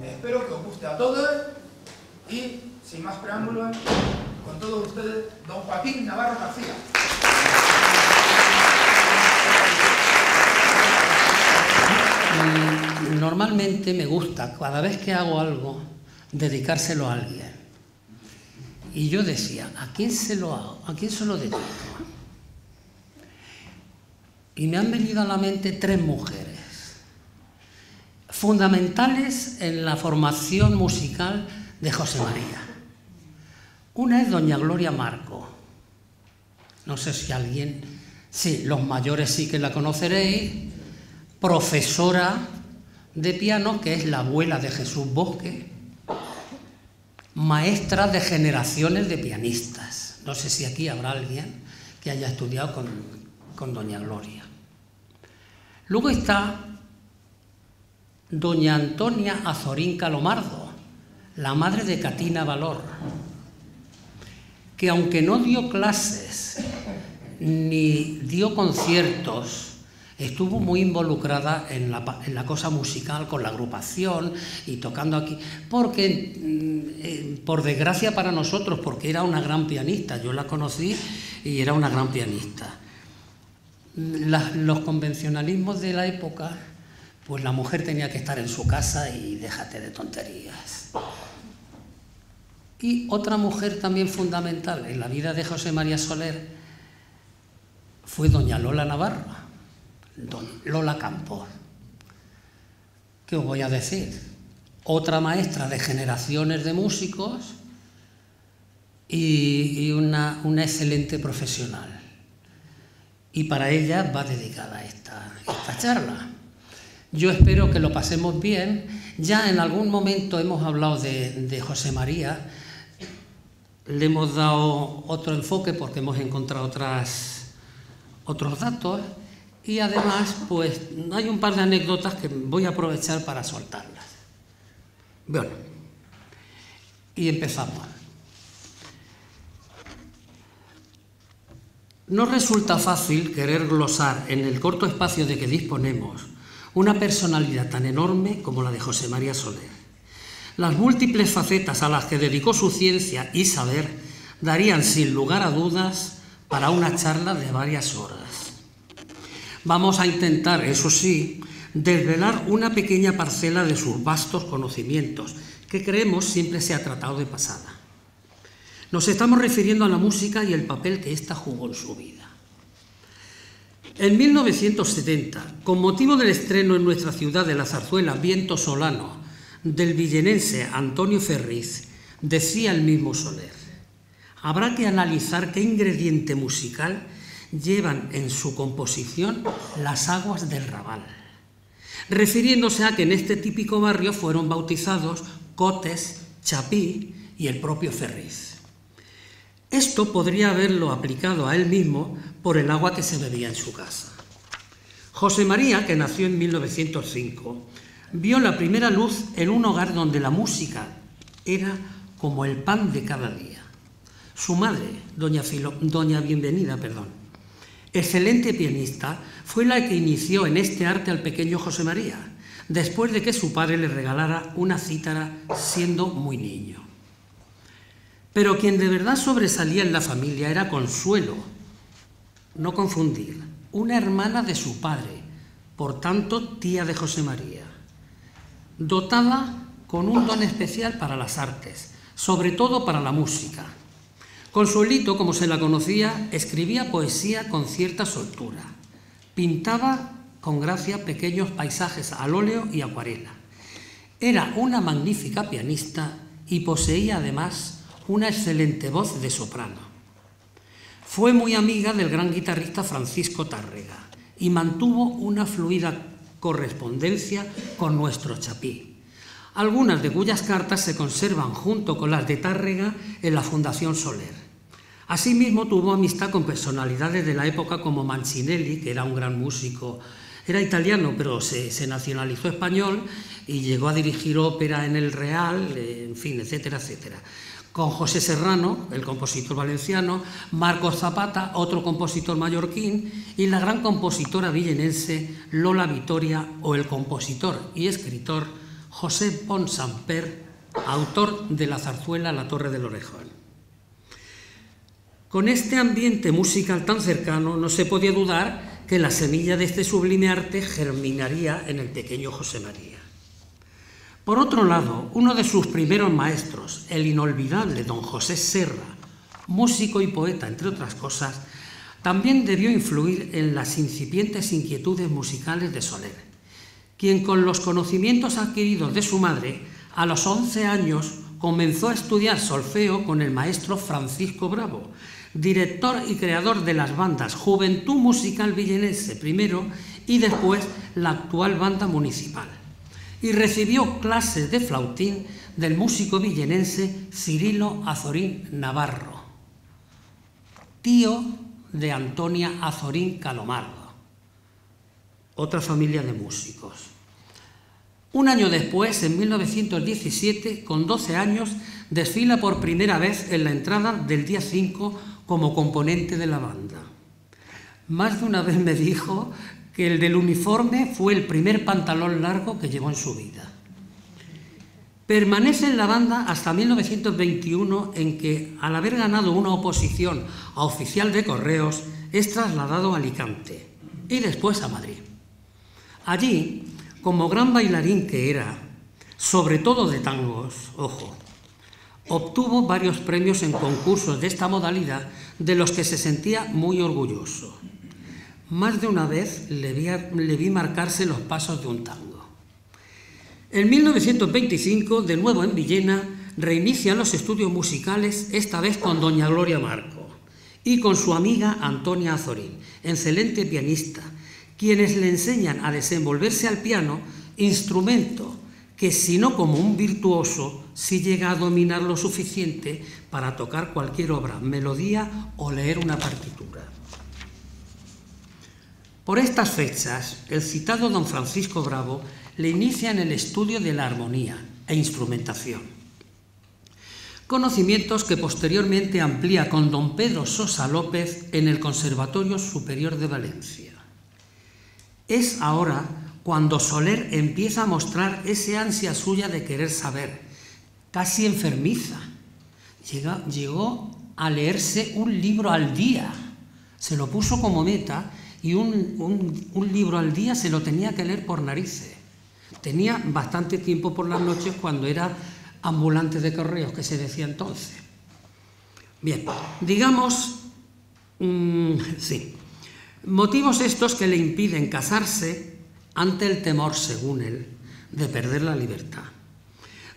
Espero que os guste a todos y, sin más preámbulos, con todos ustedes, don Joaquín Navarro García. Normalmente me gusta, cada vez que hago algo, dedicárselo a alguien. Y yo decía, ¿a quién se lo hago? ¿A quién se lo dedico? Y me han venido a la mente tres mujeres fundamentales en la formación musical de José María. Una es doña Gloria Marco. No sé si alguien... Sí, los mayores sí que la conoceréis. Profesora de piano, que es la abuela de Jesús Bosque. Maestra de generaciones de pianistas. No sé si aquí habrá alguien que haya estudiado con doña Gloria. Luego está doña Antonia Azorín Calomardo, la madre de Catina Valor, que aunque no dio clases ni dio conciertos, estuvo muy involucrada en la cosa musical con la agrupación y tocando aquí, porque, por desgracia para nosotros, porque era una gran pianista, yo la conocí y era una gran pianista. Los convencionalismos de la época, pues la mujer tenía que estar en su casa y déjate de tonterías. Y otra mujer también fundamental en la vida de José María Soler fue doña Lola Navarro, Lola Campos. ¿Qué os voy a decir? Otra maestra de generaciones de músicos y una excelente profesional. Y para ella va dedicada esta charla. Yo espero que lo pasemos bien. Ya en algún momento hemos hablado de José María. Le hemos dado otro enfoque porque hemos encontrado otros datos. Y además, pues, hay un par de anécdotas que voy a aprovechar para soltarlas. Bueno, y empezamos. No resulta fácil querer glosar en el corto espacio de que disponemos una personalidad tan enorme como la de José María Soler. Las múltiples facetas a las que dedicó su ciencia y saber darían sin lugar a dudas para una charla de varias horas. Vamos a intentar, eso sí, desvelar una pequeña parcela de sus vastos conocimientos, que creemos siempre se ha tratado de pasada. Nos estamos refiriendo a la música y el papel que ésta jugó en su vida. En 1970, con motivo del estreno en nuestra ciudad de la zarzuela Viento Solano del villenense Antonio Ferriz, decía el mismo Soler: habrá que analizar qué ingrediente musical llevan en su composición las aguas del Raval, refiriéndose a que en este típico barrio fueron bautizados Cotes, Chapí y el propio Ferriz. Esto podría haberlo aplicado a él mismo por el agua que se bebía en su casa. José María, que nació en 1905, vio la primera luz en un hogar donde la música era como el pan de cada día. Su madre, doña Bienvenida, excelente pianista, fue la que inició en este arte al pequeño José María, después de que su padre le regalara una cítara siendo muy niño. Pero quien de verdad sobresalía en la familia era Consuelo, no confundir, una hermana de su padre, por tanto tía de José María, dotada con un don especial para las artes, sobre todo para la música. Consuelito, como se la conocía, escribía poesía con cierta soltura, pintaba con gracia pequeños paisajes al óleo y acuarela. Era una magnífica pianista y poseía además una excelente voz de soprano. Fue muy amiga del gran guitarrista Francisco Tárrega y mantuvo una fluida correspondencia con nuestro Chapí, algunas de cuyas cartas se conservan junto con las de Tárrega en la Fundación Soler. Asimismo, tuvo amistad con personalidades de la época como Mancinelli, que era un gran músico, era italiano, pero se nacionalizó español y llegó a dirigir ópera en el Real, en fin, etcétera, etcétera. Con José Serrano, el compositor valenciano, Marcos Zapata, otro compositor mallorquín, y la gran compositora villenense Lola Vitoria, o el compositor y escritor José Pons-Samper, autor de la zarzuela La Torre del Orejón. Con este ambiente musical tan cercano, no se podía dudar que la semilla de este sublime arte germinaría en el pequeño José María. Por otro lado, uno de sus primeros maestros, el inolvidable don José Serra, músico y poeta, entre otras cosas, también debió influir en las incipientes inquietudes musicales de Soler, quien con los conocimientos adquiridos de su madre, a los 11 años comenzó a estudiar solfeo con el maestro Francisco Bravo, director y creador de las bandas Juventud Musical Villenense primero y después la actual banda municipal, y recibió clases de flautín del músico villenense Cirilo Azorín Navarro, tío de Antonia Azorín Calomardo, otra familia de músicos. Un año después, en 1917, con 12 años, desfila por primera vez en la entrada del día 5 como componente de la banda. Más de una vez me dijo que el del uniforme fue el primer pantalón largo que llevó en su vida. Permanece en la banda hasta 1921, en que, al haber ganado una oposición a oficial de correos, es trasladado a Alicante y después a Madrid. Allí, como gran bailarín que era, sobre todo de tangos, ojo, obtuvo varios premios en concursos de esta modalidad de los que se sentía muy orgulloso. Más de una vez le vi marcarse los pasos de un tango. En 1925, de nuevo en Villena, reinicia los estudios musicales, esta vez con doña Gloria Marco y con su amiga Antonia Azorín, excelente pianista, quienes le enseñan a desenvolverse al piano, instrumento que, si no como un virtuoso, sí llega a dominar lo suficiente para tocar cualquier obra, melodía o leer una partitura. Por estas fechas, el citado don Francisco Bravo le inicia en el estudio de la armonía e instrumentación, conocimientos que posteriormente amplía con don Pedro Sosa López en el Conservatorio Superior de Valencia. Es ahora cuando Soler empieza a mostrar ese ansia suya de querer saber, casi enfermiza. Llegó a leerse un libro al día, se lo puso como meta, y un libro al día se lo tenía que leer por narices. Tenía bastante tiempo por las noches cuando era ambulante de correos, que se decía entonces. Bien, digamos, sí, motivos estos que le impiden casarse ante el temor, según él, de perder la libertad.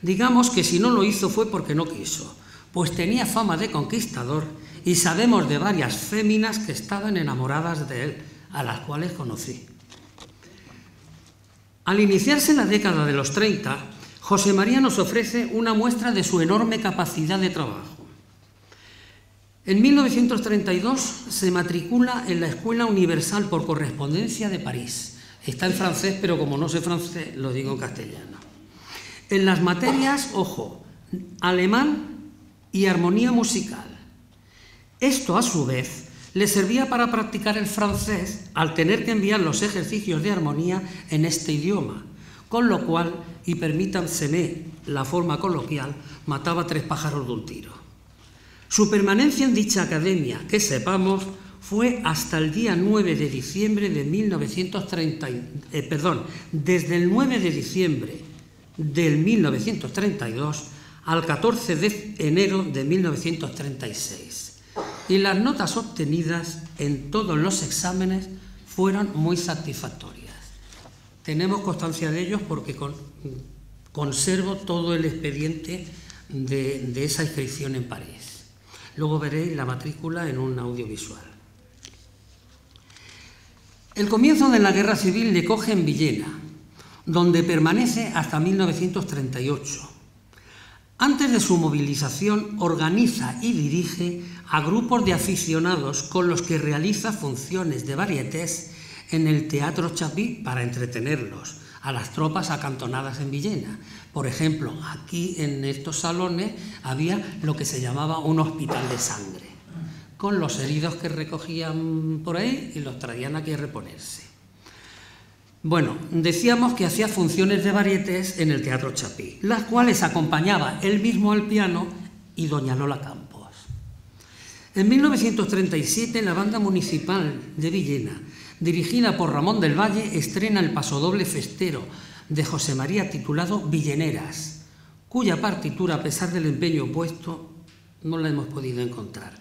Digamos que si no lo hizo fue porque no quiso, pues tenía fama de conquistador y sabemos de varias féminas que estaban enamoradas de él, a las cuales conocí. Al iniciarse la década de los 30, José María nos ofrece una muestra de su enorme capacidad de trabajo. En 1932 se matricula en la Escuela Universal por Correspondencia de París. Está en francés, pero como no sé francés, lo digo en castellano. En las materias, ojo, alemán y armonía musical. Esto, a su vez, le servía para practicar el francés al tener que enviar los ejercicios de armonía en este idioma, con lo cual, y permítanseme la forma coloquial, mataba 3 pájaros de un tiro. Su permanencia en dicha academia, que sepamos, fue hasta el día 9 de diciembre de 1930, desde el 9 de diciembre del 1932 al 14 de enero de 1936. Y las notas obtenidas en todos los exámenes fueron muy satisfactorias. Tenemos constancia de ellos porque conservo todo el expediente de esa inscripción en París. Luego veréis la matrícula en un audiovisual. El comienzo de la Guerra Civil le coge en Villena, donde permanece hasta 1938. Antes de su movilización, organiza y dirige a grupos de aficionados con los que realiza funciones de varietés en el Teatro Chapí para entretenerlos a las tropas acantonadas en Villena. Por ejemplo, aquí en estos salones había lo que se llamaba un hospital de sangre, con los heridos que recogían por ahí y los traían aquí a reponerse. Bueno, decíamos que hacía funciones de varietés en el Teatro Chapí, las cuales acompañaba él mismo al piano y doña Lola Campos. En 1937, la Banda Municipal de Villena, dirigida por Ramón del Valle, estrena el pasodoble festero de José María titulado Villeneras, cuya partitura, a pesar del empeño puesto, no la hemos podido encontrar.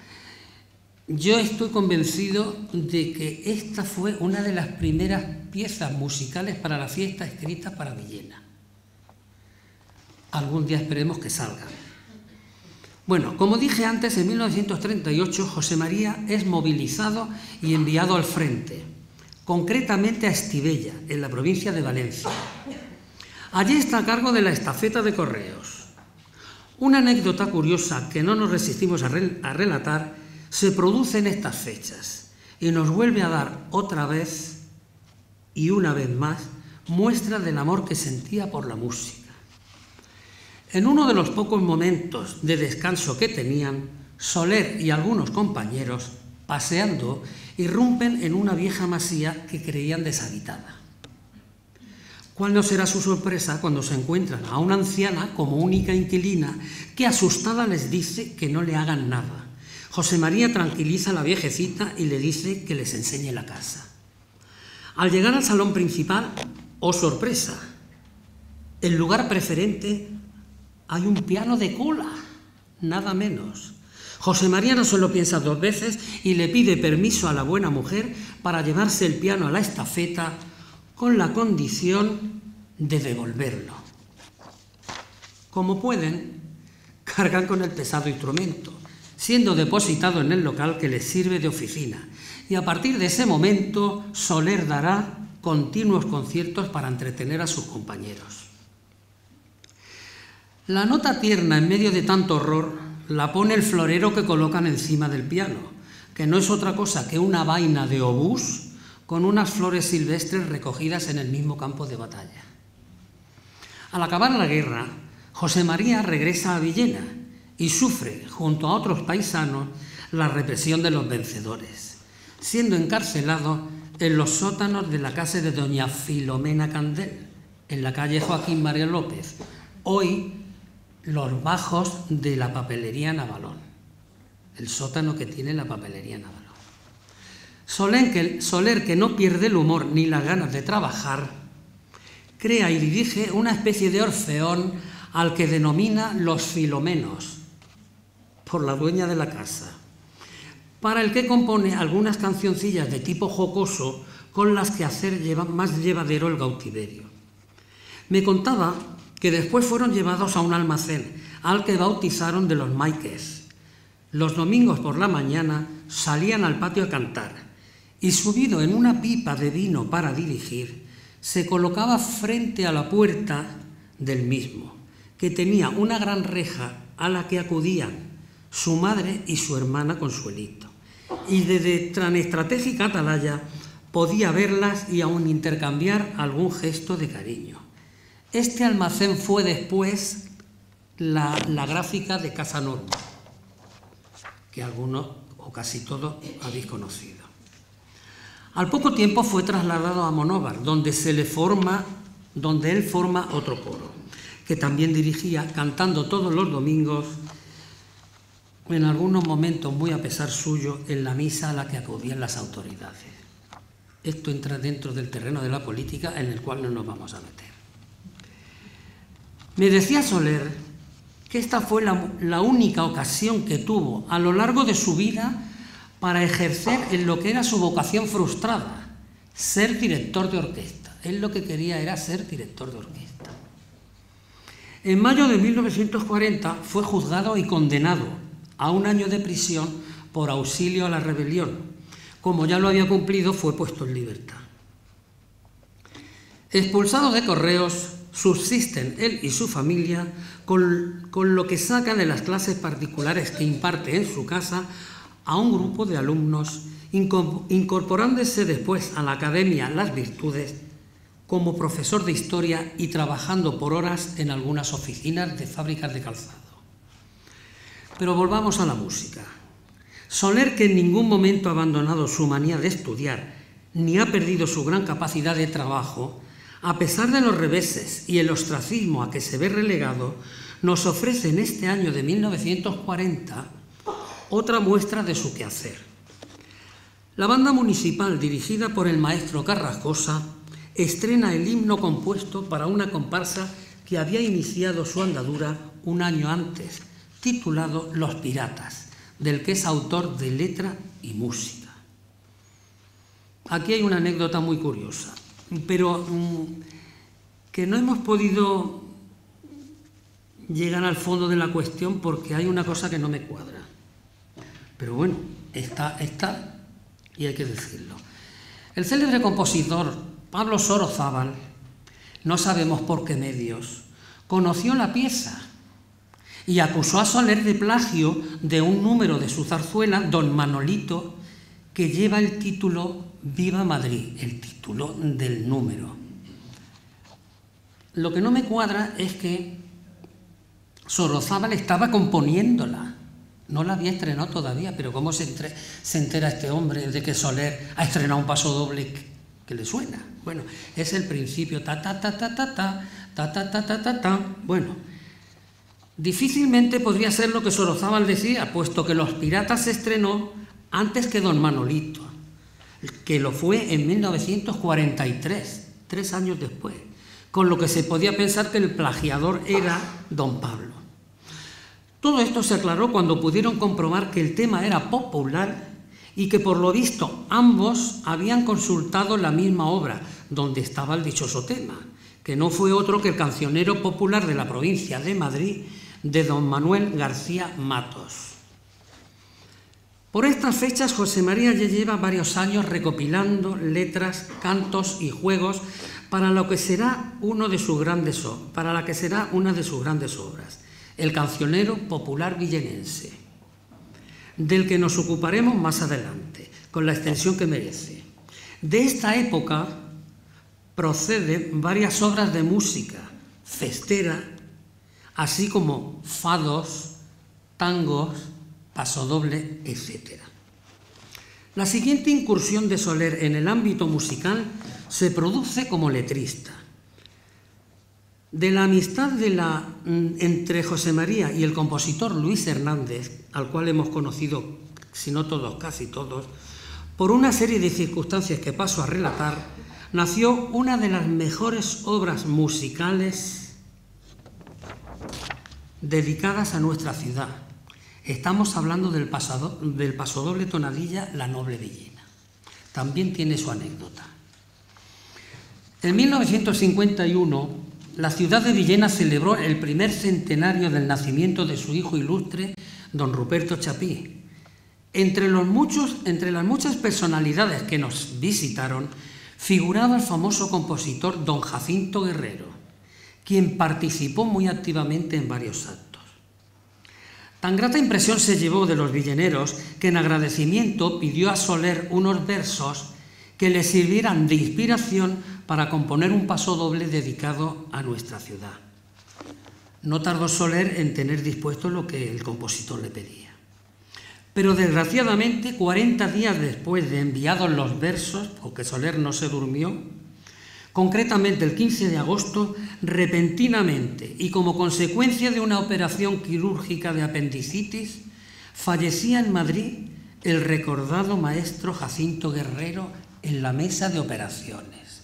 Yo estoy convencido de que esta fue una de las primeras piezas musicales para la fiesta escritas para Villena. Algún día esperemos que salgan. Bueno, como dije antes, en 1938 José María es movilizado y enviado al frente, concretamente a Estivella, en la provincia de Valencia. Allí está a cargo de la estafeta de correos. Una anécdota curiosa que no nos resistimos a relatar se produce en estas fechas y nos vuelve a dar otra vez y una vez más muestra del amor que sentía por la música. En uno de los pocos momentos de descanso que tenían, Soler y algunos compañeros, paseando, irrumpen en una vieja masía que creían deshabitada. ¿Cuál no será su sorpresa cuando se encuentran a una anciana como única inquilina que asustada les dice que no le hagan nada? José María tranquiliza a la viejecita y le dice que les enseñe la casa. Al llegar al salón principal, ¡oh sorpresa!, en lugar preferente hay un piano de cola, nada menos. José María no se lo piensa dos veces y le pide permiso a la buena mujer para llevarse el piano a la estafeta con la condición de devolverlo. Como pueden, cargan con el pesado instrumento, siendo depositado en el local que les sirve de oficina, y a partir de ese momento Soler dará continuos conciertos para entretener a sus compañeros. La nota tierna en medio de tanto horror la pone el florero que colocan encima del piano, que no es otra cosa que una vaina de obús con unas flores silvestres recogidas en el mismo campo de batalla. Al acabar la guerra, José María regresa a Villena y sufre, junto a otros paisanos, la represión de los vencedores, siendo encarcelado en los sótanos de la casa de doña Filomena Candel, en la calle Joaquín María López, hoy los bajos de la papelería Navalón, el sótano que tiene la papelería Navalón. Soler, que no pierde el humor ni las ganas de trabajar, crea y dirige una especie de orfeón al que denomina Los Filomenos, por la dueña de la casa, para el que compone algunas cancioncillas de tipo jocoso con las que hacer más llevadero el cautiverio. Me contaba que después fueron llevados a un almacén al que bautizaron de los Maiques. Los domingos por la mañana salían al patio a cantar y, subido en una pipa de vino para dirigir, se colocaba frente a la puerta del mismo, que tenía una gran reja a la que acudían su madre y su hermana Consuelito, y desde tan estratégica atalaya podía verlas y aún intercambiar algún gesto de cariño. Este almacén fue después la gráfica de Casa Norma, que algunos o casi todos habéis conocido. Al poco tiempo fue trasladado a Monóvar, donde él forma otro coro, que también dirigía, cantando todos los domingos, en algunos momentos muy a pesar suyo, en la misa a la que acudían las autoridades. Esto entra dentro del terreno de la política, en el cual no nos vamos a meter. Me decía Soler que esta fue la única ocasión que tuvo a lo largo de su vida para ejercer en lo que era su vocación frustrada, ser director de orquesta. Él lo que quería era ser director de orquesta. En mayo de 1940 fue juzgado y condenado a 1 año de prisión por auxilio a la rebelión. Como ya lo había cumplido, fue puesto en libertad. Expulsado de Correos, subsisten él y su familia con lo que saca de las clases particulares que imparte en su casa a un grupo de alumnos, incorporándose después a la Academia Las Virtudes como profesor de historia y trabajando por horas en algunas oficinas de fábricas de calzado. Pero volvamos a la música. Soler, que en ningún momento ha abandonado su manía de estudiar, ni ha perdido su gran capacidad de trabajo, a pesar de los reveses y el ostracismo a que se ve relegado, nos ofrece en este año de 1940 otra muestra de su quehacer. La banda municipal, dirigida por el maestro Carrascosa, estrena el himno compuesto para una comparsa que había iniciado su andadura un año antes, titulado Los Piratas, del que es autor de letra y música. Aquí hay una anécdota muy curiosa, pero que no hemos podido llegar al fondo de la cuestión porque hay una cosa que no me cuadra. Pero bueno, está y hay que decirlo. El célebre compositor Pablo Sorozábal, no sabemos por qué medios, conoció la pieza y acusó a Soler de plagio de un número de su zarzuela, Don Manolito, que lleva el título Viva Madrid, el título del número. Lo que no me cuadra es que Sorozábal estaba componiéndola, no la había estrenado todavía, pero ¿cómo se entera este hombre de que Soler ha estrenado un pasodoble que le suena? Bueno, es el principio, ta ta ta ta ta ta ta ta ta ta ta ta. Bueno, difícilmente podría ser lo que Sorozábal decía, puesto que Los Piratas se estrenó antes que Don Manolito, que lo fue en 1943, 3 años después, con lo que se podía pensar que el plagiador era Don Pablo. Todo esto se aclaró cuando pudieron comprobar que el tema era popular y que por lo visto ambos habían consultado la misma obra donde estaba el dichoso tema, que no fue otro que el cancionero popular de la provincia de Madrid, de don Manuel García Matos. Por estas fechas José María ya lleva varios años recopilando letras, cantos y juegos para la que será una de sus grandes obras, el cancionero popular villenense, del que nos ocuparemos más adelante, con la extensión que merece. De esta época proceden varias obras de música festera, así como fados, tangos, pasodoble, etc. La siguiente incursión de Soler en el ámbito musical se produce como letrista. De la amistad entre José María y el compositor Luis Hernández, al cual hemos conocido, si no todos, casi todos, por una serie de circunstancias que paso a relatar, nació una de las mejores obras musicales dedicadas a nuestra ciudad. Estamos hablando del pasodoble tonadilla La Noble Villena. También tiene su anécdota. En 1951, la ciudad de Villena celebró el primer centenario del nacimiento de su hijo ilustre, don Ruperto Chapí. Entre las muchas personalidades que nos visitaron, figuraba el famoso compositor don Jacinto Guerrero, quien participó muy activamente en varios actos. Tan grata impresión se llevó de los villeneros que en agradecimiento pidió a Soler unos versos que le sirvieran de inspiración para componer un pasodoble dedicado a nuestra ciudad. No tardó Soler en tener dispuesto lo que el compositor le pedía. Pero desgraciadamente, 40 días después de enviados los versos, porque Soler no se durmió, concretamente el 15 de agosto, repentinamente y como consecuencia de una operación quirúrgica de apendicitis, fallecía en Madrid el recordado maestro Jacinto Guerrero en la mesa de operaciones.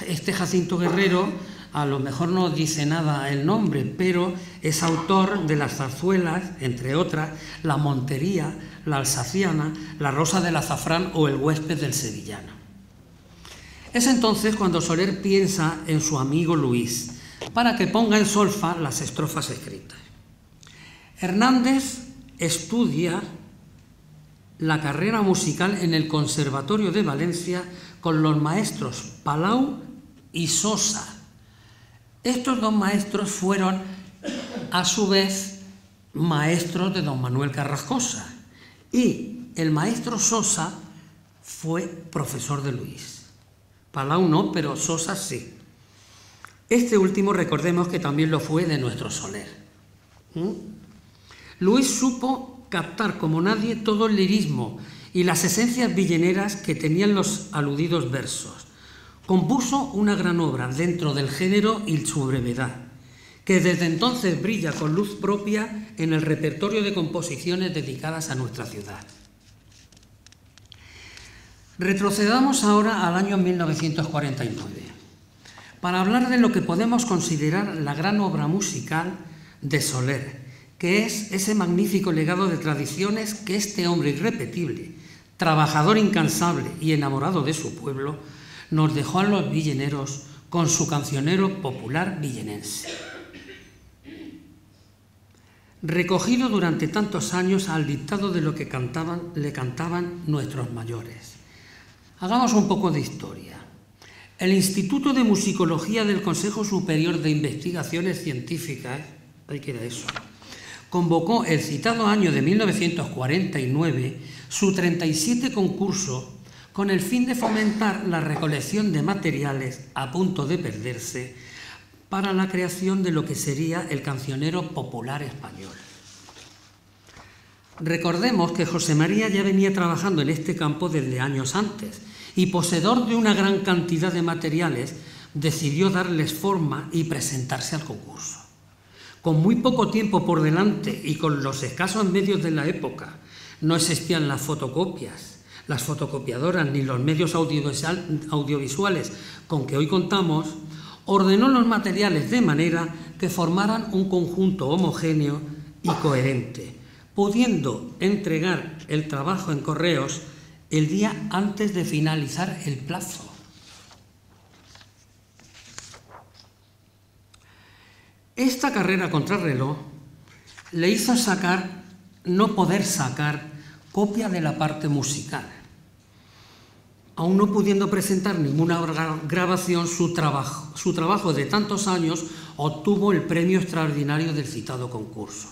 Este Jacinto Guerrero a lo mejor no dice nada el nombre, pero es autor de las zarzuelas, entre otras, La Montería, La Alsaciana, La Rosa del Azafrán o El Huésped del Sevillano. Es entonces cuando Soler piensa en su amigo Luis para que ponga en solfa las estrofas escritas. Hernández estudia la carrera musical en el Conservatorio de Valencia con los maestros Palau y Sosa. Estos dos maestros fueron, a su vez, maestros de don Manuel Carrascosa, y el maestro Sosa fue profesor de Luis. Palau no, pero Sosa sí. Este último, recordemos que también lo fue de nuestro Soler. Luis supo captar como nadie todo el lirismo y las esencias villeneras que tenían los aludidos versos. Compuso una gran obra dentro del género y su brevedad, que desde entonces brilla con luz propia en el repertorio de composiciones dedicadas a nuestra ciudad. Retrocedamos ahora al año 1949, para hablar de lo que podemos considerar la gran obra musical de Soler, que es ese magnífico legado de tradiciones que este hombre irrepetible, trabajador incansable y enamorado de su pueblo, nos dejó a los villeneros con su cancionero popular villenense. Recogido durante tantos años al dictado de lo que le cantaban nuestros mayores. Hagamos un poco de historia. El Instituto de Musicología del Consejo Superior de Investigaciones Científicas, ahí queda eso, convocó el citado año de 1949 su 37 concurso con el fin de fomentar la recolección de materiales a punto de perderse para la creación de lo que sería el cancionero popular español. Recordemos que José María ya venía trabajando en este campo desde años antes y, poseedor de una gran cantidad de materiales, decidió darles forma y presentarse al concurso. Con muy poco tiempo por delante y con los escasos medios de la época, no existían las fotocopias, las fotocopiadoras ni los medios audiovisuales con que hoy contamos, ordenó los materiales de manera que formaran un conjunto homogéneo y coherente, pudiendo entregar el trabajo en correos el día antes de finalizar el plazo. Esta carrera contrarreloj le hizo no poder sacar copia de la parte musical. Aún no pudiendo presentar ninguna grabación, su trabajo de tantos años obtuvo el premio extraordinario del citado concurso.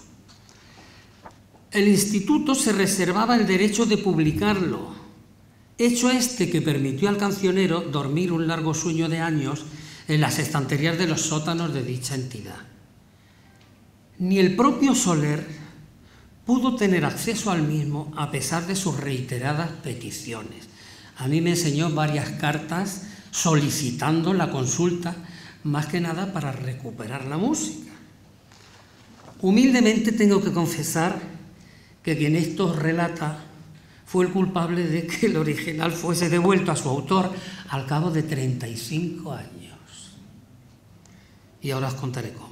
El instituto se reservaba el derecho de publicarlo, hecho este que permitió al cancionero dormir un largo sueño de años en las estanterías de los sótanos de dicha entidad. Ni el propio Soler pudo tener acceso al mismo a pesar de sus reiteradas peticiones. A mí me enseñó varias cartas solicitando la consulta, más que nada para recuperar la música. Humildemente tengo que confesar que quien esto relata fue el culpable de que el original fuese devuelto a su autor al cabo de 35 años. Y ahora os contaré cómo.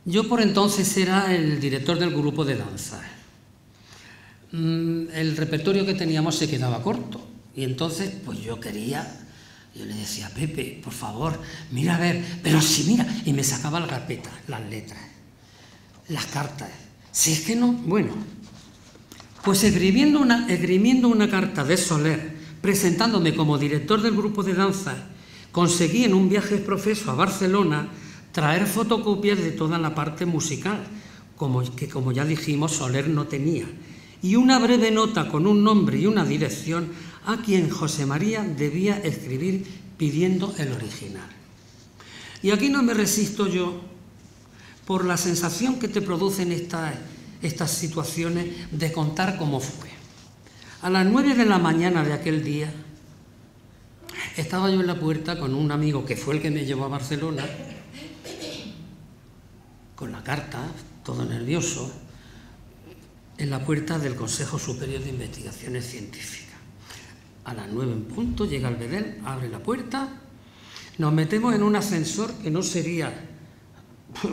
Yo por entonces era el director del grupo de danza. El repertorio que teníamos se quedaba corto y entonces pues yo le decía, Pepe, por favor, mira a ver, pero sí, mira, y me sacaba la carpeta, las letras, las cartas. Si es que no, bueno, pues esgrimiendo una carta de Soler, presentándome como director del grupo de danza, conseguí en un viaje profeso a Barcelona traer fotocopias de toda la parte musical, que como ya dijimos Soler no tenía, y una breve nota con un nombre y una dirección a quien José María debía escribir pidiendo el original. Y aquí no me resisto yo, por la sensación que te producen estas situaciones, de contar cómo fue. A las 9 de la mañana de aquel día, estaba yo en la puerta con un amigo que fue el que me llevó a Barcelona, con la carta, todo nervioso, en la puerta del Consejo Superior de Investigaciones Científicas. A las 9 en punto llega el bedel, abre la puerta, nos metemos en un ascensor que no sería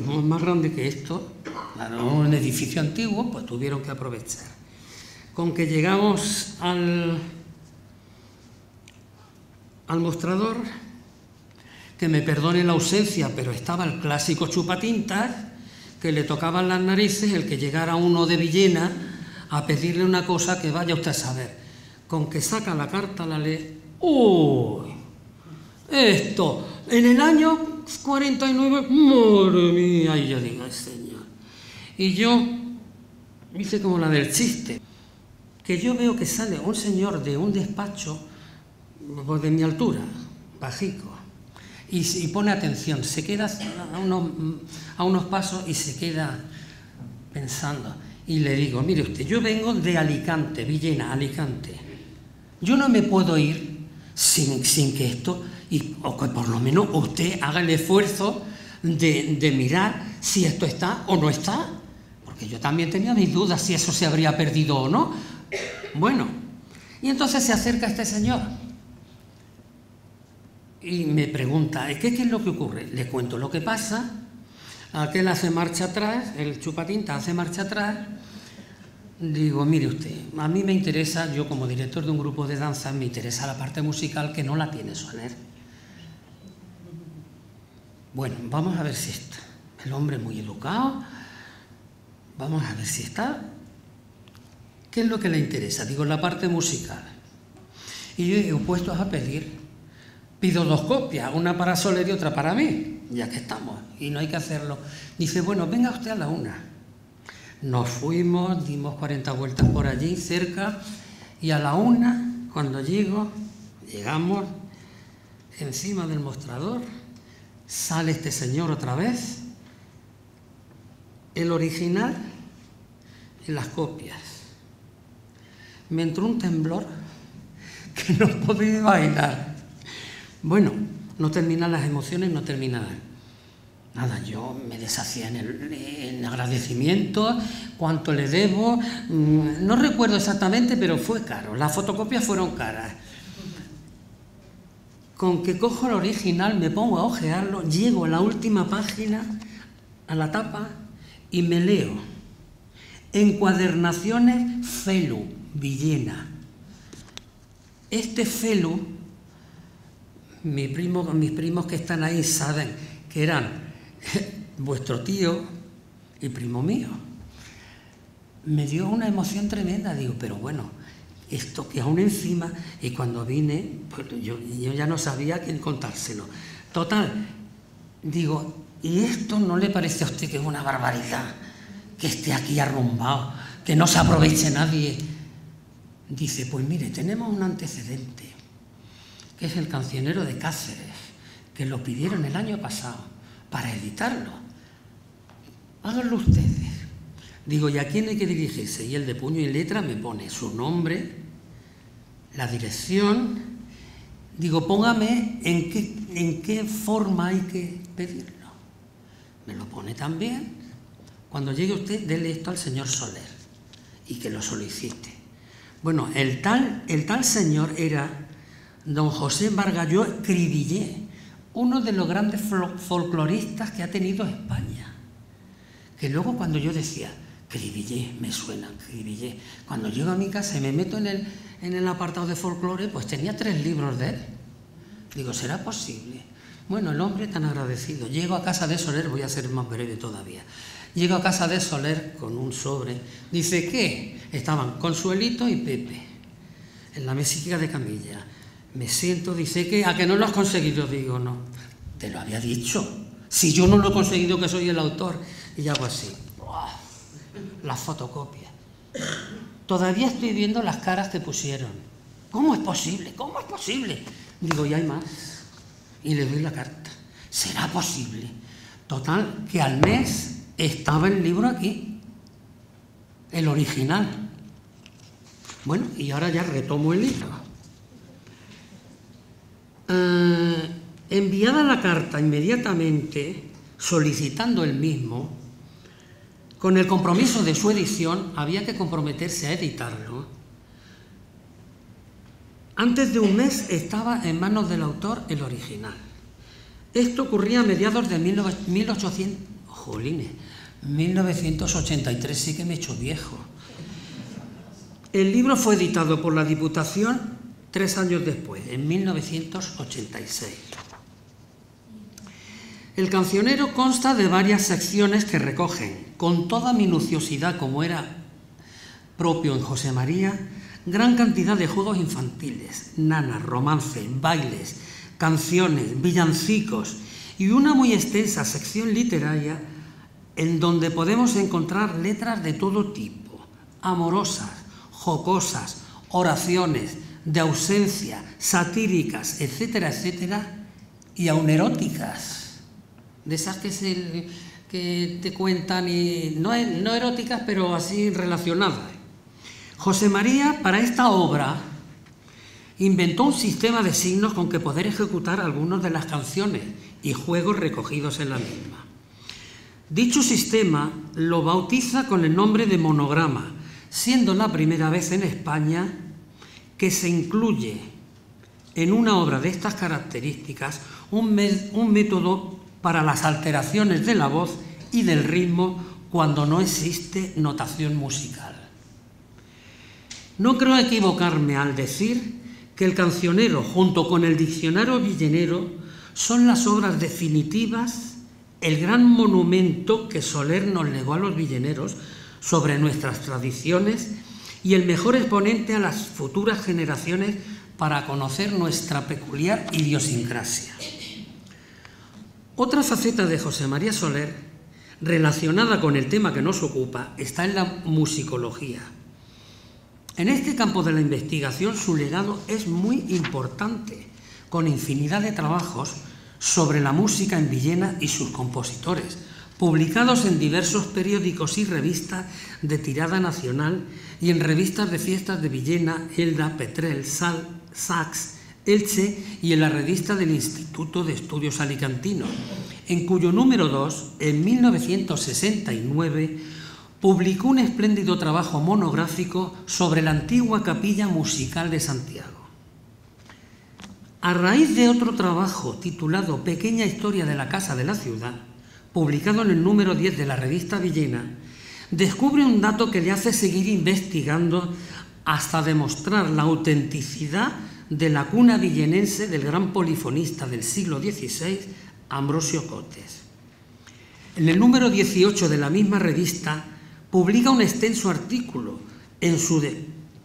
más grande que esto, claro, un edificio antiguo, pues tuvieron que aprovechar. Con que llegamos al mostrador, que me perdone la ausencia, pero estaba el clásico chupatintas, que le tocaban las narices el que llegara uno de Villena a pedirle una cosa que vaya usted a saber. Con que saca la carta, la lee, ¡uy! Esto, en el año 49, madre mía, y yo digo, ay, señor. Y yo hice como la del chiste, que yo veo que sale un señor de un despacho pues, de mi altura, bajico, y pone atención, se queda a unos pasos y se queda pensando. Y le digo, mire usted, yo vengo de Alicante, Villena, Alicante. Yo no me puedo ir sin que esto, o que por lo menos usted haga el esfuerzo de mirar si esto está o no está. Porque yo también tenía mis dudas si eso se habría perdido o no. Bueno, y entonces se acerca este señor y me pregunta, ¿qué es lo que ocurre? Le cuento lo que pasa, aquel hace marcha atrás, el chupatinta hace marcha atrás. Digo, mire usted, a mí me interesa, yo como director de un grupo de danza, me interesa la parte musical que no la tiene Soler. Bueno, vamos a ver si está. El hombre muy educado, vamos a ver si está. ¿Qué es lo que le interesa? Digo, la parte musical. Y yo digo, puestos a pedir, pido 2 copias, una para Soler y otra para mí, ya que estamos, y no hay que hacerlo. Dice, bueno, venga usted a la 1. Nos fuimos, dimos 40 vueltas por allí, cerca, y a la 1, cuando llegamos encima del mostrador, sale este señor otra vez, el original y las copias. Me entró un temblor que no podía bailar. Bueno, no terminan las emociones, no terminan. Nada, yo me deshacía en agradecimiento, cuánto le debo, no recuerdo exactamente, pero fue caro, las fotocopias fueron caras. Con que cojo el original, me pongo a ojearlo, llego a la última página, a la tapa, y me leo. Encuadernaciones Felu, Villena. Este Felu, mis primos que están ahí saben que eran vuestro tío y primo mío. Me dio una emoción tremenda, digo, pero bueno, esto que aún encima, y cuando vine, pues yo ya no sabía a quién contárselo. Total, digo, ¿y esto no le parece a usted que es una barbaridad? Que esté aquí arrumbado, que no se aproveche nadie. Dice, pues mire, tenemos un antecedente, que es el Cancionero de Cáceres, que lo pidieron el año pasado para editarlo. Háganlo ustedes. Digo, ¿y a quién hay que dirigirse? Y el de puño y letra me pone su nombre, la dirección. Digo, póngame en qué forma hay que pedirlo. Me lo pone también. Cuando llegue usted, dele esto al señor Soler y que lo solicite. Bueno, el tal señor era don José Bargalló Cribillé, uno de los grandes folcloristas que ha tenido España. Que luego cuando yo decía, Cribillé, me suena, Cribillé, cuando llego a mi casa y me meto en el apartado de folclore, pues tenía 3 libros de él. Digo, ¿será posible? Bueno, el hombre tan agradecido. Llego a casa de Soler, voy a ser más breve todavía. Llego a casa de Soler con un sobre. Dice, ¿qué? Estaban Consuelito y Pepe en la mesica de camilla. Me siento, dice, ¿qué? ¿A que no lo has conseguido? Digo, no. Te lo había dicho. Si yo no lo he conseguido, que soy el autor. Y hago así. ¡Buah! Las fotocopias. Todavía estoy viendo las caras que pusieron. ¿Cómo es posible? ¿Cómo es posible? Digo, y hay más. Y le doy la carta. ¿Será posible? Total, que al mes estaba el libro aquí. El original. Bueno, y ahora ya retomo el libro. Enviada la carta inmediatamente, solicitando el mismo, con el compromiso de su edición, había que comprometerse a editarlo. Antes de un mes estaba en manos del autor el original. Esto ocurría a mediados de 1983, sí que me he hecho viejo. El libro fue editado por la Diputación 3 años después, en 1986. El cancionero consta de varias secciones que recogen, con toda minuciosidad como era propio en José María, gran cantidad de juegos infantiles, nanas, romances, bailes, canciones, villancicos y una muy extensa sección literaria en donde podemos encontrar letras de todo tipo, amorosas, jocosas, oraciones, de ausencia, satíricas, etcétera, etcétera, y aun eróticas, de esas que te cuentan, y no eróticas, pero así relacionadas. José María, para esta obra, inventó un sistema de signos con que poder ejecutar algunas de las canciones y juegos recogidos en la misma. Dicho sistema lo bautiza con el nombre de monograma, siendo la primera vez en España que se incluye en una obra de estas características un método para las alteraciones de la voz y del ritmo cuando no existe notación musical. No creo equivocarme al decir que el cancionero, junto con el diccionario villenero, son las obras definitivas, el gran monumento que Soler nos legó a los villeneros sobre nuestras tradiciones y el mejor exponente a las futuras generaciones para conocer nuestra peculiar idiosincrasia. Otra faceta de José María Soler, relacionada con el tema que nos ocupa, está en la musicología. En este campo de la investigación su legado es muy importante, con infinidad de trabajos sobre la música en Villena y sus compositores, publicados en diversos periódicos y revistas de tirada nacional y en revistas de fiestas de Villena, Elda, Petrel, Sax, Elche y en la revista del Instituto de Estudios Alicantinos, en cuyo número 2, en 1969, publicó un espléndido trabajo monográfico sobre la antigua capilla musical de Santiago. A raíz de otro trabajo titulado Pequeña historia de la Casa de la Ciudad, publicado en el número 10 de la revista Villena, descubre un dato que le hace seguir investigando hasta demostrar la autenticidad de la cuna villenense del gran polifonista del siglo XVI, Ambrosio Cotes. En el número 18 de la misma revista publica un extenso artículo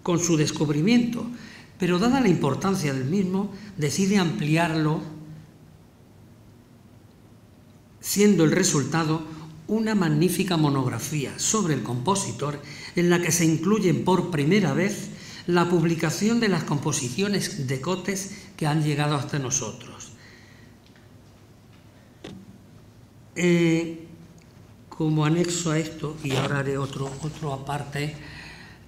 con su descubrimiento, pero dada la importancia del mismo, decide ampliarlo, siendo el resultado una magnífica monografía sobre el compositor en la que se incluyen por primera vez la publicación de las composiciones de Cotes que han llegado hasta nosotros. Como anexo a esto, y ahora haré otro aparte,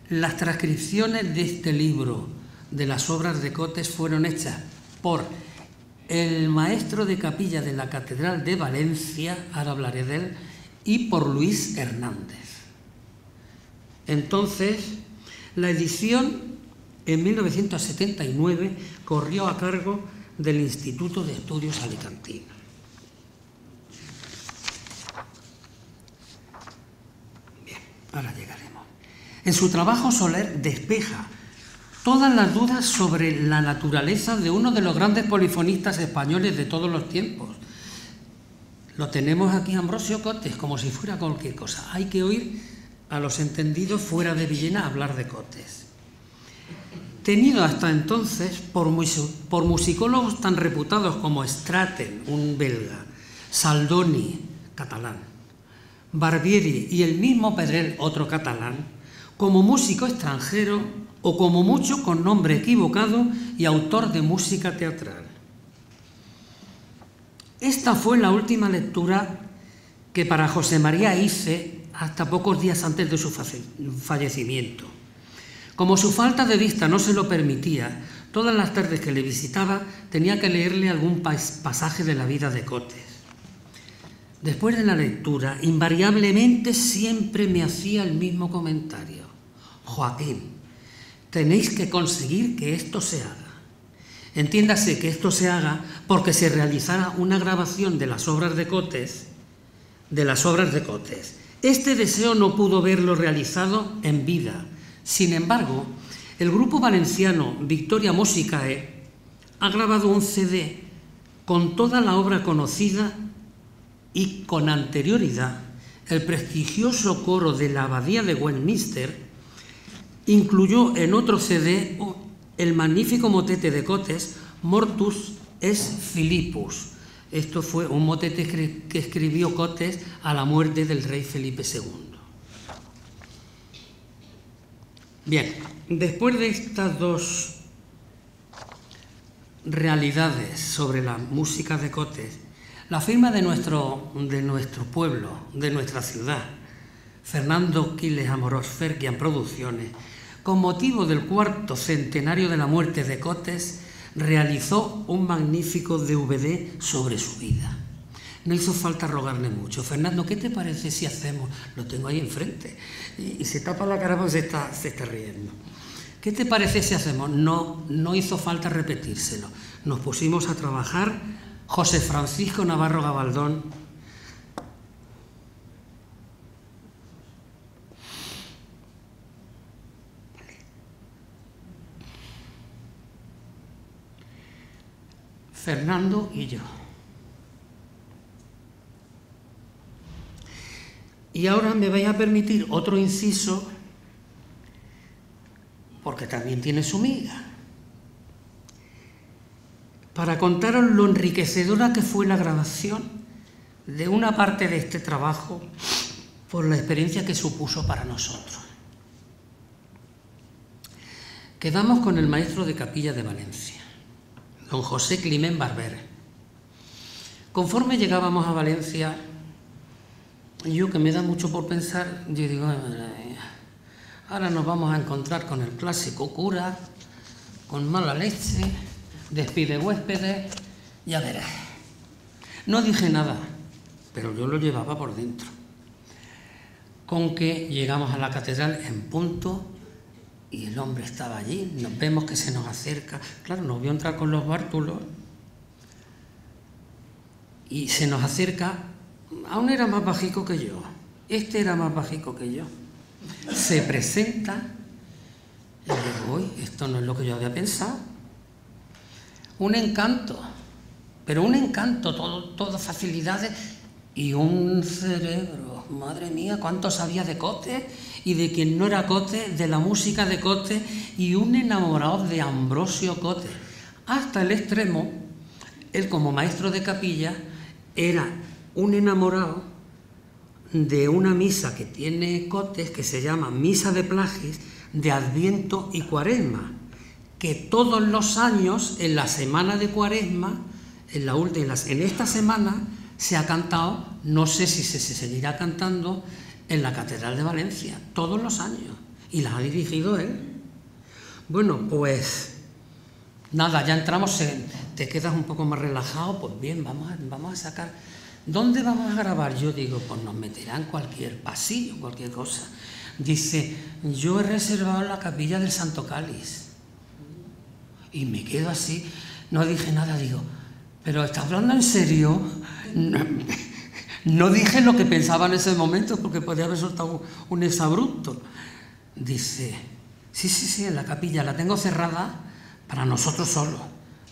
las transcripciones de este libro de las obras de Cotes fueron hechas por el maestro de capilla de la Catedral de Valencia, ahora hablaré de él, y por Luis Hernández. Entonces, la edición en 1979 corrió a cargo del Instituto de Estudios Alicantinos. Bien, ahora llegaremos. En su trabajo Soler despeja todas las dudas sobre la naturaleza de uno de los grandes polifonistas españoles de todos los tiempos. Lo tenemos aquí, Ambrosio Cotes, como si fuera cualquier cosa. Hay que oír a los entendidos fuera de Villena hablar de Cotes. Tenido hasta entonces por musicólogos tan reputados como Straten, un belga, Saldoni, catalán, Barbieri y el mismo Pedrell, otro catalán, como músico extranjero o como mucho con nombre equivocado y autor de música teatral. Esta fue la última lectura que para José María hice hasta pocos días antes de su fallecimiento. Como su falta de vista no se lo permitía, todas las tardes que le visitaba tenía que leerle algún pasaje de la vida de Cotes. Después de la lectura, invariablemente siempre me hacía el mismo comentario. Joaquín, tenéis que conseguir que esto se haga. Entiéndase que esto se haga porque se realizara una grabación de las obras de Cotes. Este deseo no pudo verlo realizado en vida. Sin embargo, el grupo valenciano Victoria Musicae ha grabado un CD con toda la obra conocida y con anterioridad. El prestigioso coro de la Abadía de Westminster incluyó en otro CD el magnífico motete de Cotes, Mortus es Philippus. Esto fue un motete que escribió Cotes a la muerte del rey Felipe II. Bien, después de estas dos realidades sobre la música de Cotes, la firma de nuestro pueblo, de nuestra ciudad, Fernando Quiles Amorós Ferquian Producciones, con motivo del 4º centenario de la muerte de Cotes, realizó un magnífico DVD sobre su vida. No hizo falta rogarle mucho. Fernando, ¿qué te parece si hacemos? Lo tengo ahí enfrente. Y se tapa la cara porque se está riendo. ¿Qué te parece si hacemos? No hizo falta repetírselo. Nos pusimos a trabajar José Francisco Navarro Gabaldón, Fernando y yo. Y ahora me vais a permitir otro inciso, porque también tiene su miga, para contaros lo enriquecedora que fue la grabación de una parte de este trabajo por la experiencia que supuso para nosotros. Quedamos con el maestro de capilla de Valencia, don José Climent Barber. Conforme llegábamos a Valencia, yo, que me da mucho por pensar, yo digo, ahora nos vamos a encontrar con el clásico cura, con mala leche, despide huéspedes, ya verás. No dije nada, pero yo lo llevaba por dentro. Con que llegamos a la catedral en punto y el hombre estaba allí, nos vemos que se nos acerca, claro, nos vio entrar con los bártulos y se nos acerca. Aún era más bajico que yo, este era más bajico que yo. Se presenta y digo, uy, esto no es lo que yo había pensado. Un encanto, pero un encanto, todo facilidades y un cerebro. Madre mía, cuánto sabía de Cotes y de quien no era Cotes, de la música de Cotes, y un enamorado de Ambrosio Cotes. Hasta el extremo, él como maestro de capilla era un enamorado de una misa que tiene Cotes, que se llama Misa de Plagis, de Adviento y Cuaresma, que todos los años, en la semana de Cuaresma, en esta semana, se ha cantado, no sé si se seguirá cantando, en la Catedral de Valencia, todos los años, y las ha dirigido él. Bueno, pues nada, ya entramos, te quedas un poco más relajado, pues bien, vamos a sacar. ¿Dónde vamos a grabar? Yo digo, pues nos meterán cualquier pasillo, cualquier cosa. Dice, yo he reservado la capilla del Santo Cáliz. Y me quedo así, no dije nada, digo, ¿pero estás hablando en serio? No dije lo que pensaba en ese momento, porque podía haber soltado un exabrupto. Dice, sí, en la capilla, la tengo cerrada para nosotros solos.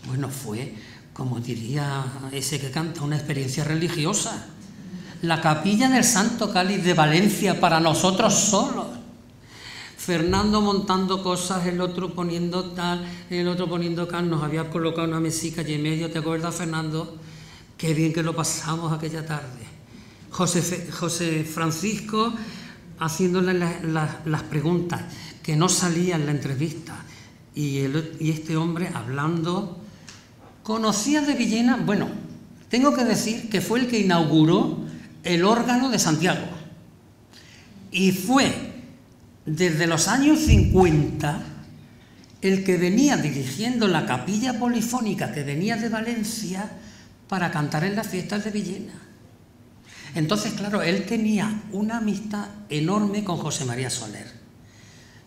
Bueno, fue, como diría ese que canta, una experiencia religiosa. La capilla del Santo Cáliz de Valencia para nosotros solos. Fernando montando cosas, el otro poniendo tal, el otro poniendo cal. Nos había colocado una mesica allí en medio, ¿te acuerdas, Fernando? Qué bien que lo pasamos aquella tarde. José Francisco haciéndole las preguntas que no salían en la entrevista. Y este hombre hablando. Conocía de Villena, bueno, tengo que decir que fue el que inauguró el órgano de Santiago. Y fue desde los años 50 el que venía dirigiendo la capilla polifónica que venía de Valencia para cantar en las fiestas de Villena. Entonces, claro, él tenía una amistad enorme con José María Soler.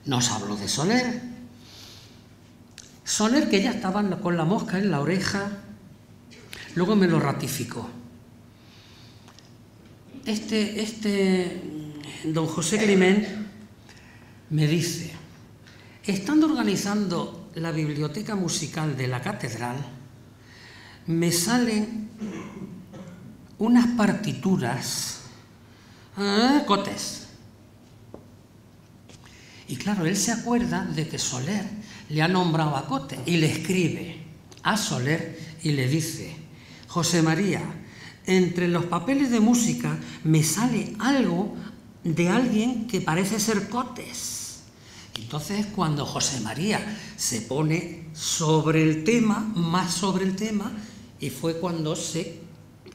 Nos habló de Soler. Soler, que ya estaba con la mosca en la oreja, luego me lo ratificó. Don José Climent me dice, estando organizando la biblioteca musical de la catedral, me salen unas partituras, Cotes. Y claro, él se acuerda de que Soler le ha nombrado a Cotes y le escribe a Soler y le dice: José María, entre los papeles de música me sale algo de alguien que parece ser Cotes. Entonces, cuando José María se pone sobre el tema, más sobre el tema, y fue cuando se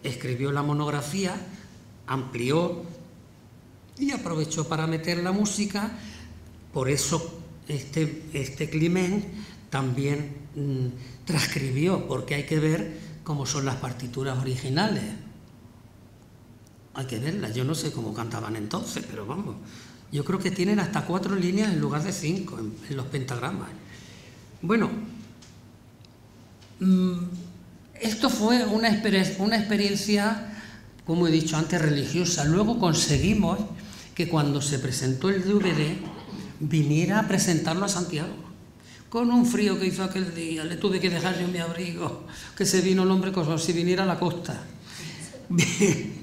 escribió la monografía, amplió y aprovechó para meter la música. Por eso este Climent también transcribió, porque hay que ver cómo son las partituras originales. Hay que verlas. Yo no sé cómo cantaban entonces, pero vamos, yo creo que tienen hasta 4 líneas en lugar de 5 en los pentagramas. Bueno, esto fue una experiencia, como he dicho antes, religiosa. Luego conseguimos que cuando se presentó el DVD viniera a presentarlo a Santiago. Con un frío que hizo aquel día, le tuve que dejar yo mi abrigo, que se vino el hombre como si viniera a la costa. Bien.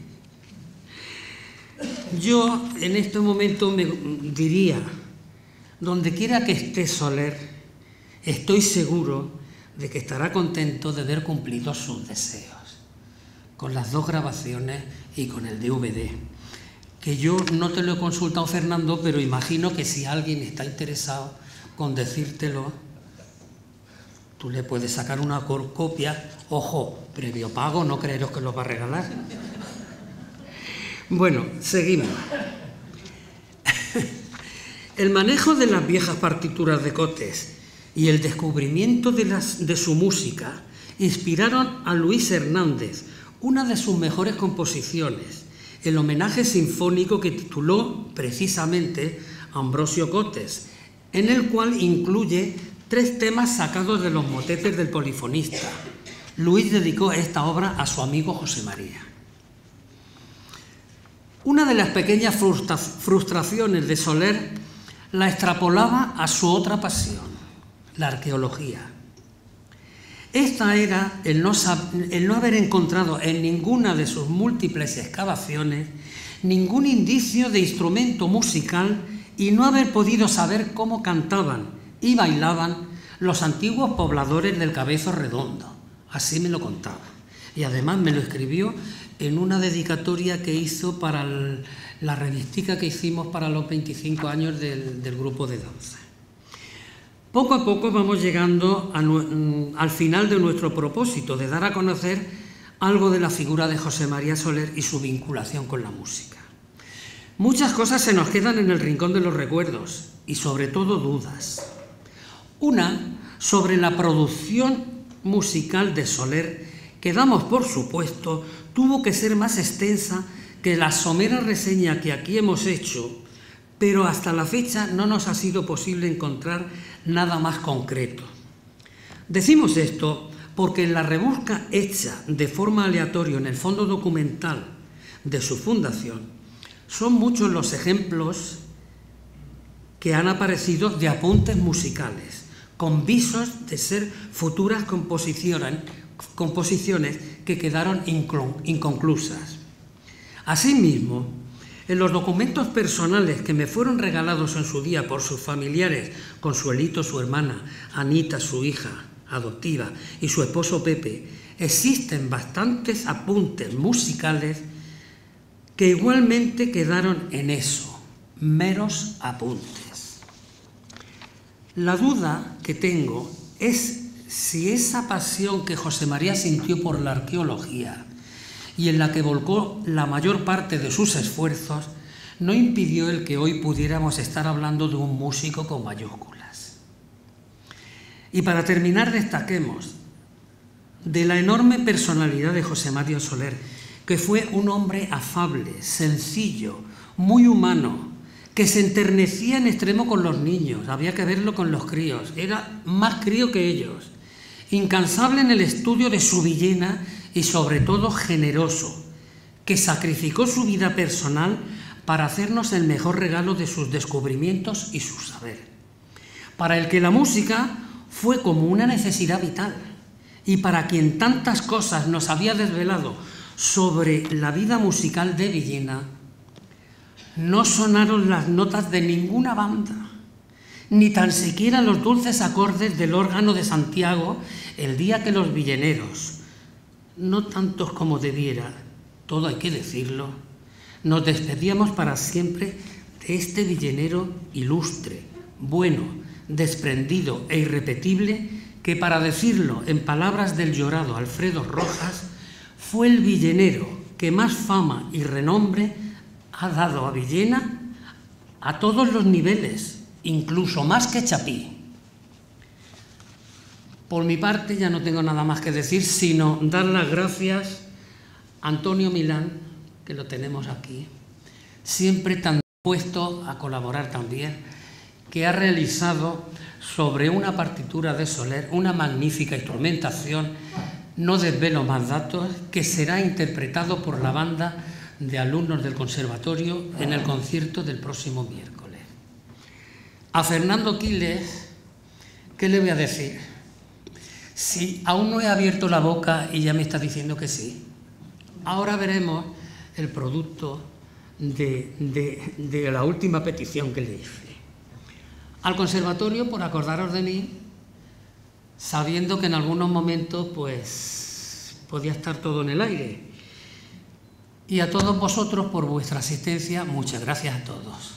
Yo en este momento me diría, donde quiera que esté Soler, estoy seguro de que estará contento de ver cumplidos sus deseos, con las 2 grabaciones y con el DVD. Que yo no te lo he consultado, Fernando, pero imagino que si alguien está interesado con decírtelo, tú le puedes sacar una copia. Ojo, previo pago, no creeros que los va a regalar. Bueno, seguimos. El manejo de las viejas partituras de Cotes y el descubrimiento de su música inspiraron a Luis Hernández una de sus mejores composiciones, el homenaje sinfónico que tituló precisamente Ambrosio Cotes, en el cual incluye 3 temas sacados de los motetes del polifonista. Luis dedicó esta obra a su amigo José María. Una de las pequeñas frustraciones de Soler la extrapolaba a su otra pasión, la arqueología. Esta era el no haber encontrado en ninguna de sus múltiples excavaciones ningún indicio de instrumento musical y no haber podido saber cómo cantaban y bailaban los antiguos pobladores del Cabezo Redondo. Así me lo contaba. Y además me lo escribió en una dedicatoria que hizo para la revistica que hicimos para los 25 años del grupo de danza. Poco a poco vamos llegando al final de nuestro propósito de dar a conocer algo de la figura de José María Soler y su vinculación con la música. Muchas cosas se nos quedan en el rincón de los recuerdos y sobre todo dudas. Una sobre la producción musical de Soler, que damos por supuesto tuvo que ser más extensa que la somera reseña que aquí hemos hecho, pero hasta la fecha no nos ha sido posible encontrar nada más concreto. Decimos esto porque en la rebusca hecha de forma aleatoria en el fondo documental de su fundación, son muchos los ejemplos que han aparecido de apuntes musicales, con visos de ser futuras composiciones que quedaron inconclusas. Asimismo, en los documentos personales que me fueron regalados en su día por sus familiares, Consuelito, su hermana, Anita, su hija adoptiva, y su esposo Pepe, existen bastantes apuntes musicales que igualmente quedaron en eso, meros apuntes. La duda que tengo es si esa pasión que José María sintió por la arqueología y en la que volcó la mayor parte de sus esfuerzos, no impidió el que hoy pudiéramos estar hablando de un músico con mayúsculas. Y para terminar, destaquemos de la enorme personalidad de José María Soler, que fue un hombre afable, sencillo, muy humano, que se enternecía en extremo con los niños, había que verlo con los críos, era más crío que ellos, incansable en el estudio de su Villena y sobre todo generoso, que sacrificó su vida personal para hacernos el mejor regalo de sus descubrimientos y su saber, para el que la música fue como una necesidad vital y para quien tantas cosas nos había desvelado sobre la vida musical de Villena. No sonaron las notas de ninguna banda, ni tan siquiera los dulces acordes del órgano de Santiago el día que los villeneros, no tantos como debiera, todo hay que decirlo, nos despedíamos para siempre de este villenero ilustre, bueno, desprendido e irrepetible, que, para decirlo en palabras del llorado Alfredo Rojas, fue el villenero que más fama y renombre ha dado a Villena a todos los niveles, incluso más que Chapí. Por mi parte ya no tengo nada más que decir, sino dar las gracias a Antonio Milán, que lo tenemos aquí, siempre tan dispuesto a colaborar también, que ha realizado sobre una partitura de Soler una magnífica instrumentación, no desvelo más datos, que será interpretado por la banda de alumnos del conservatorio en el concierto del próximo miércoles. A Fernando Quiles, ¿qué le voy a decir? Si aún no he abierto la boca y ya me está diciendo que sí. Ahora veremos el producto de la última petición que le hice. Al conservatorio, por acordaros de mí, sabiendo que en algunos momentos pues podía estar todo en el aire. Y a todos vosotros por vuestra asistencia, muchas gracias a todos.